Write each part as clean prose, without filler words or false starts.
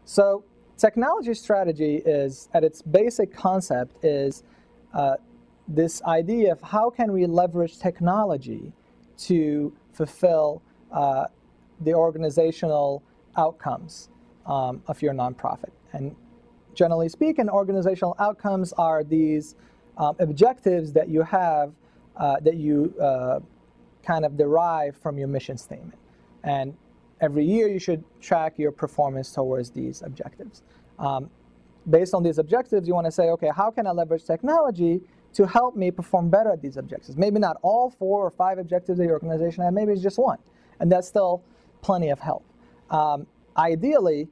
So technology strategy is, at its basic concept, is this idea of how can we leverage technology to fulfill the organizational outcomes of your nonprofit. And generally speaking, organizational outcomes are these objectives that you have that you kind of derive from your mission statement. And every year you should track your performance towards these objectives. Based on these objectives, you want to say, okay, how can I leverage technology to help me perform better at these objectives? Maybe not all 4 or 5 objectives of your organization, and maybe it's just one. And that's still plenty of help. Ideally,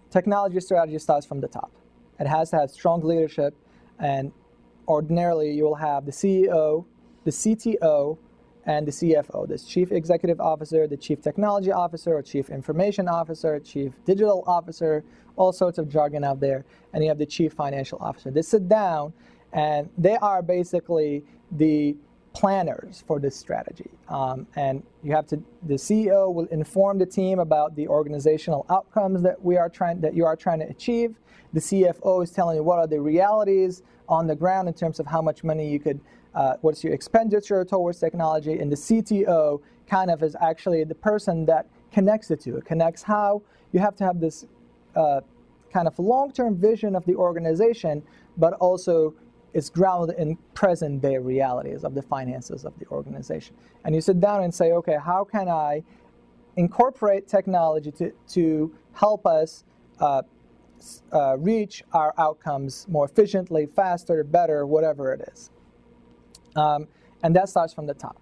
technology strategy starts from the top. It has to have strong leadership, and ordinarily you will have the CEO, the CTO, and the CFO, the Chief Executive Officer, the Chief Technology Officer, or Chief Information Officer, Chief Digital Officer, all sorts of jargon out there, and you have the Chief Financial Officer. They sit down, and they are basically the planners for this strategy. And you have to, the CEO will inform the team about the organizational outcomes that you are trying to achieve. The CFO is telling you what are the realities on the ground in terms of how much money you could, what's your expenditure towards technology, and the CTO kind of is actually the person that connects the two. It connects how you have to have this kind of long-term vision of the organization, but also it's grounded in present-day realities of the finances of the organization. And you sit down and say, okay, how can I incorporate technology to help us reach our outcomes more efficiently, faster, better, whatever it is. And that starts from the top.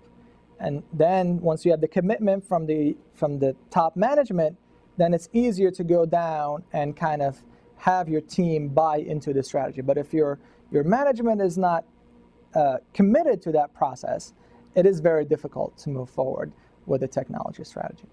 And then once you have the commitment from the top management, then it's easier to go down and kind of have your team buy into the strategy. But if your management is not committed to that process, it is very difficult to move forward with a technology strategy.